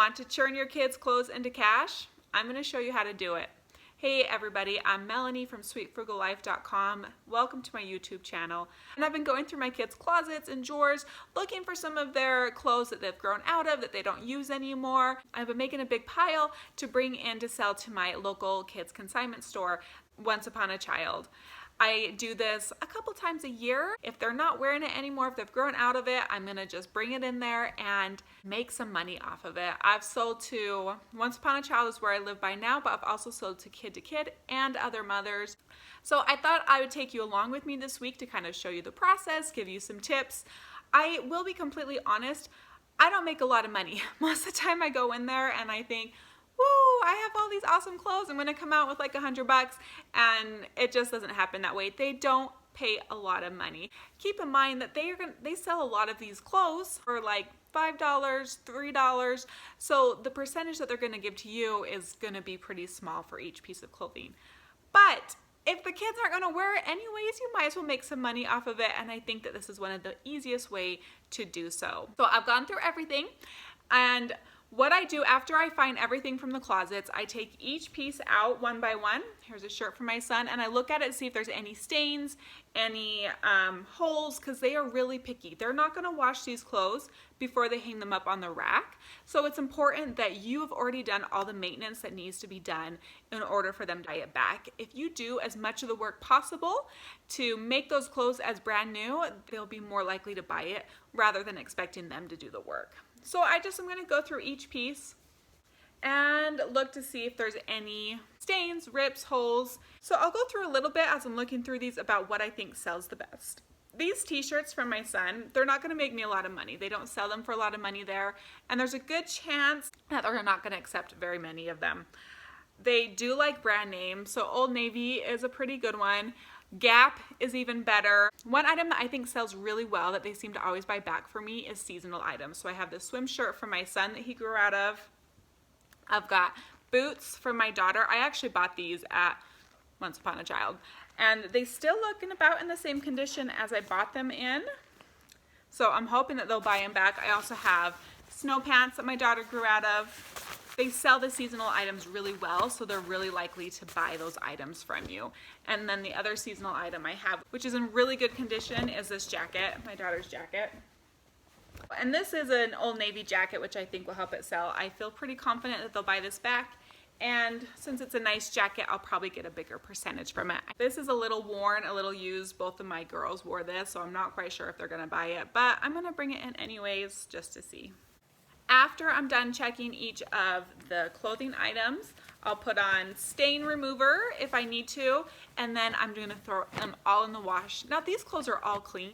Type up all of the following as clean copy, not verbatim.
Want to turn your kids' clothes into cash? I'm going to show you how to do it. Hey everybody, I'm Melanie from sweetfrugallife.com. Welcome to my YouTube channel. And I've been going through my kids' closets and drawers looking for some of their clothes that they've grown out of that they don't use anymore. I've been making a big pile to bring in to sell to my local kids consignment store, Once Upon a Child. I do this a couple times a year. If they're not wearing it anymore, if they've grown out of it, I'm gonna just bring it in there and make some money off of it. I've sold to Once Upon a Child is where I live by now, but I've also sold to Kid and other mothers. So I thought I would take you along with me this week to kind of show you the process, give you some tips. I will be completely honest, I don't make a lot of money. Most of the time I go in there and I think, woo, I have all these awesome clothes. I'm gonna come out with like $100, and it just doesn't happen that way. They don't pay a lot of money. Keep in mind that they sell a lot of these clothes for like $5, $3. So the percentage that they're gonna give to you is gonna be pretty small for each piece of clothing. But if the kids aren't gonna wear it anyways, you might as well make some money off of it. And I think that this is one of the easiest way to do so. So I've gone through everything, and what I do after I find everything from the closets, I take each piece out one by one. Here's a shirt for my son, and I look at it to see if there's any stains, any holes, because they are really picky. They're not gonna wash these clothes before they hang them up on the rack. So it's important that you have already done all the maintenance that needs to be done in order for them to buy it back. If you do as much of the work possible to make those clothes as brand new, they'll be more likely to buy it rather than expecting them to do the work. So I'm gonna go through each piece and look to see if there's any stains, rips, holes. So I'll go through a little bit as I'm looking through these about what I think sells the best. These t-shirts from my son, they're not gonna make me a lot of money. They don't sell them for a lot of money there, and there's a good chance that they're not gonna accept very many of them. They do like brand names, so Old Navy is a pretty good one. Gap is even better. One item that I think sells really well that they seem to always buy back for me is seasonal items. So I have this swim shirt from my son that he grew out of. I've got boots from my daughter. I actually bought these at Once Upon a Child, and they still look about in the same condition as I bought them in. So I'm hoping that they'll buy them back. I also have snow pants that my daughter grew out of. They sell the seasonal items really well, so they're really likely to buy those items from you. And then the other seasonal item I have, which is in really good condition, is this jacket, my daughter's jacket. And this is an Old Navy jacket, which I think will help it sell. I feel pretty confident that they'll buy this back. And since it's a nice jacket, I'll probably get a bigger percentage from it. This is a little worn, a little used. Both of my girls wore this, so I'm not quite sure if they're gonna buy it, but I'm gonna bring it in anyways just to see. After I'm done checking each of the clothing items, I'll put on stain remover if I need to, and then I'm gonna throw them all in the wash. Now these clothes are all clean,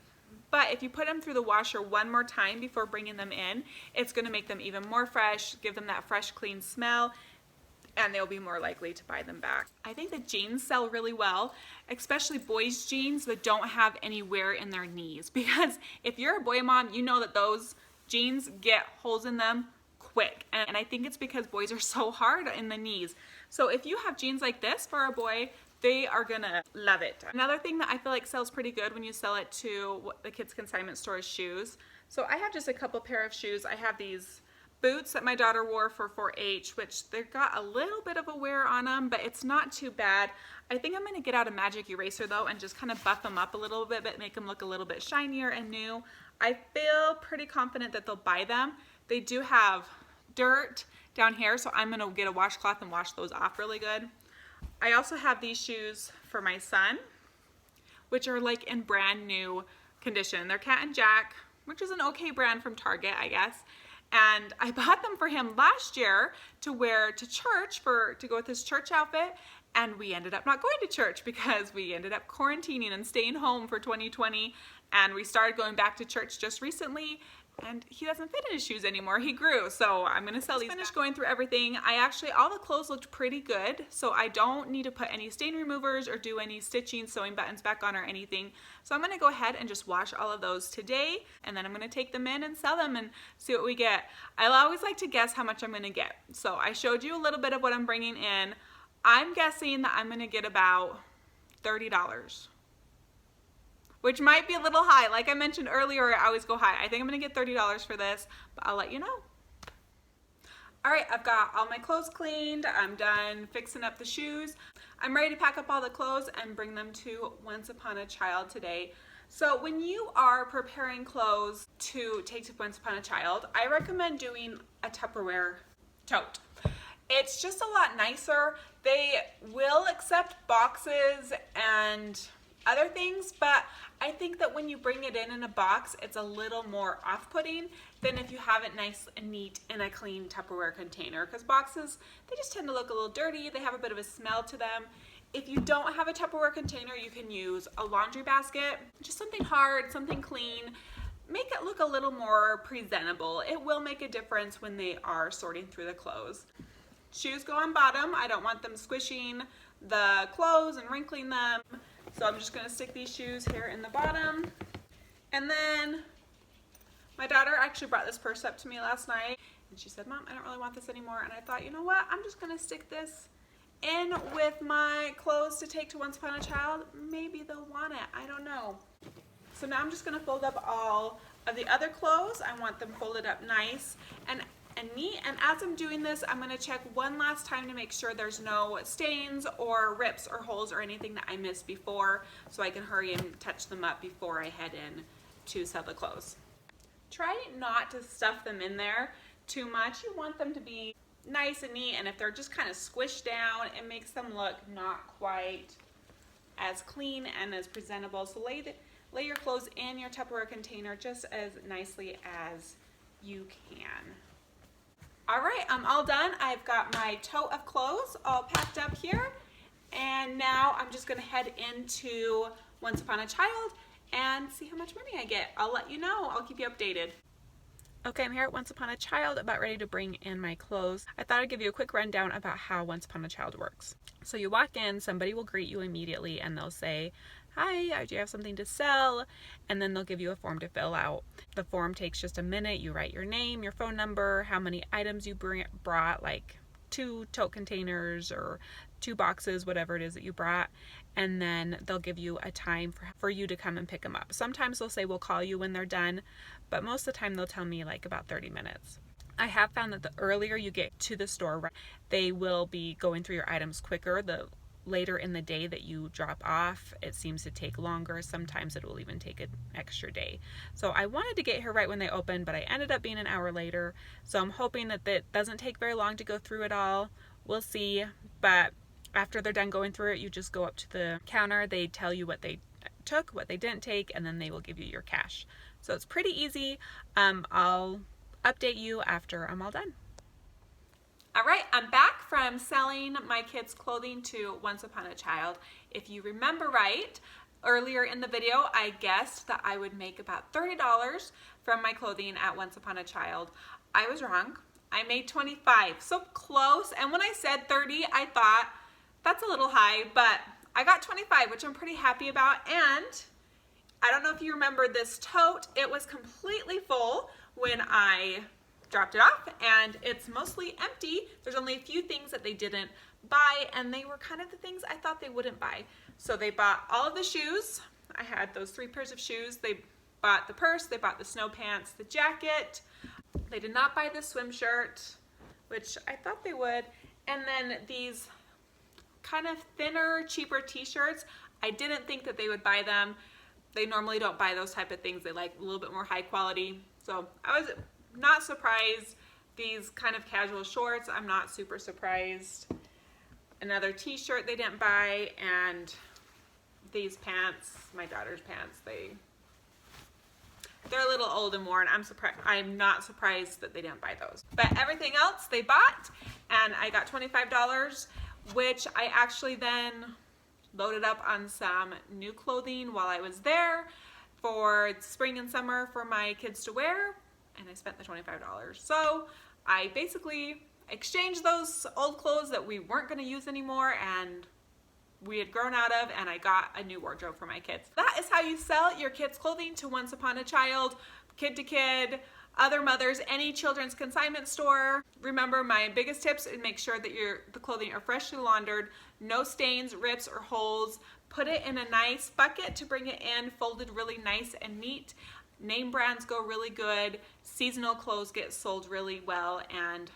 but if you put them through the washer one more time before bringing them in, it's gonna make them even more fresh, give them that fresh, clean smell, and they'll be more likely to buy them back. I think the jeans sell really well, especially boys' jeans that don't have any wear in their knees, because if you're a boy mom, you know that those jeans get holes in them quick, and I think it's because boys are so hard in the knees. So if you have jeans like this for a boy, they are gonna love it. Another thing that I feel like sells pretty good when you sell it to the kids consignment store is shoes. So I have just a couple pair of shoes. I have these boots that my daughter wore for 4-H, which they've got a little bit of a wear on them, but it's not too bad. I think I'm gonna get out a magic eraser though and just kind of buff them up a little bit, but make them look a little bit shinier and new. I feel pretty confident that they'll buy them. They do have dirt down here, so I'm gonna get a washcloth and wash those off really good. I also have these shoes for my son, which are like in brand new condition. They're Cat and Jack, which is an okay brand from Target, I guess. And I bought them for him last year to wear to church, to go with his church outfit. And we ended up not going to church because we ended up quarantining and staying home for 2020. And we started going back to church just recently, and he doesn't fit in his shoes anymore. He grew, so I'm gonna sell these. Finished going through everything. All the clothes looked pretty good, so I don't need to put any stain removers or do any stitching, sewing buttons back on or anything. So I'm gonna go ahead and just wash all of those today, and then I'm gonna take them in and sell them and see what we get. I always like to guess how much I'm gonna get. So I showed you a little bit of what I'm bringing in. I'm guessing that I'm gonna get about $30. Which might be a little high. Like I mentioned earlier, I always go high. I think I'm gonna get $30 for this, but I'll let you know. All right, I've got all my clothes cleaned. I'm done fixing up the shoes. I'm ready to pack up all the clothes and bring them to Once Upon a Child today. So when you are preparing clothes to take to Once Upon a Child, I recommend doing a Tupperware tote. It's just a lot nicer. They will accept boxes and other things, but I think that when you bring it in a box, it's a little more off-putting than if you have it nice and neat in a clean Tupperware container, because boxes, they just tend to look a little dirty. They have a bit of a smell to them. If you don't have a Tupperware container, you can use a laundry basket, just something hard, something clean. Make it look a little more presentable. It will make a difference when they are sorting through the clothes. Shoes go on bottom. I don't want them squishing the clothes and wrinkling them. So I'm just gonna stick these shoes here in the bottom. And then my daughter actually brought this purse up to me last night and she said, "Mom, I don't really want this anymore." And I thought, you know what? I'm just gonna stick this in with my clothes to take to Once Upon a Child. Maybe they'll want it, I don't know. So now I'm just gonna fold up all of the other clothes. I want them folded up nice and neat. And as I'm doing this, I'm gonna check one last time to make sure there's no stains or rips or holes or anything that I missed before, so I can hurry and touch them up before I head in to sell the clothes. Try not to stuff them in there too much. You want them to be nice and neat, and if they're just kind of squished down, it makes them look not quite as clean and as presentable. So lay your clothes in your Tupperware container just as nicely as you can. All right, I'm all done. I've got my tote of clothes all packed up here, and now I'm just gonna head into Once Upon a Child and see how much money I get. I'll let you know, I'll keep you updated. Okay, I'm here at Once Upon a Child, about ready to bring in my clothes. I thought I'd give you a quick rundown about how Once Upon a Child works. So you walk in, somebody will greet you immediately and they'll say, "Hi, do you have something to sell?" And then they'll give you a form to fill out. The form takes just a minute. You write your name, your phone number, how many items you brought, like 2 tote containers or 2 boxes, whatever it is that you brought, and then they'll give you a time for you to come and pick them up. Sometimes they'll say we'll call you when they're done, but most of the time they'll tell me like about 30 minutes. I have found that the earlier you get to the store, they will be going through your items quicker. The later in the day that you drop off, it seems to take longer. Sometimes it will even take an extra day. So I wanted to get here right when they opened, but I ended up being an hour later. So I'm hoping that it doesn't take very long to go through it all. We'll see. But after they're done going through it, you just go up to the counter. They tell you what they took, what they didn't take, and then they will give you your cash. So it's pretty easy. I'll update you after I'm all done. All right, I'm back from selling my kids' clothing to Once Upon a Child. If you remember right, earlier in the video, I guessed that I would make about $30 from my clothing at Once Upon a Child. I was wrong. I made 25, so close. And when I said 30, I thought that's a little high, but I got 25, which I'm pretty happy about. And I don't know if you remember this tote. It was completely full when I dropped it off, and it's mostly empty. There's only a few things that they didn't buy, and they were kind of the things I thought they wouldn't buy. So they bought all of the shoes. I had those 3 pairs of shoes. They bought the purse, they bought the snow pants, the jacket. They did not buy the swim shirt, which I thought they would. And then these kind of thinner, cheaper t-shirts, I didn't think that they would buy them. They normally don't buy those type of things. They like a little bit more high quality. So I was not surprised. These kind of casual shorts, I'm not super surprised. Another t-shirt they didn't buy, and these pants, my daughter's pants, they're a little old and worn. I'm not surprised that they didn't buy those. But everything else they bought, and I got $25, which I actually then loaded up on some new clothing while I was there for spring and summer for my kids to wear. And I spent the $25. So I basically exchanged those old clothes that we weren't going to use anymore and we had grown out of, and I got a new wardrobe for my kids. That is how you sell your kids' clothing to Once Upon a Child, Kid to Kid, other mothers, any children's consignment store. Remember, my biggest tips is make sure that the clothing are freshly laundered, no stains, rips, or holes. Put it in a nice bucket to bring it in, folded really nice and neat. Name brands go really good. Seasonal clothes get sold really well, and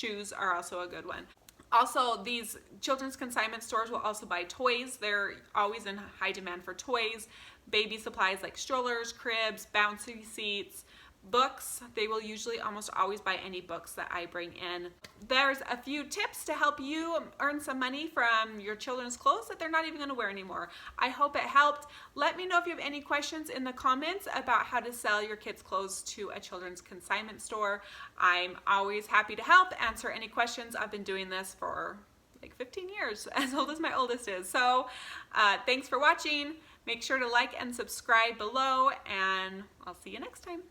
shoes are also a good one. Also, these children's consignment stores will also buy toys. They're always in high demand for toys, baby supplies like strollers, cribs, bouncy seats, books. They will usually almost always buy any books that I bring in. There's a few tips to help you earn some money from your children's clothes that they're not even going to wear anymore. I hope it helped. Let me know if you have any questions in the comments about how to sell your kids' clothes to a children's consignment store. I'm always happy to help answer any questions. I've been doing this for like 15 years, as old as my oldest is. So thanks for watching. Make sure to like and subscribe below, and I'll see you next time.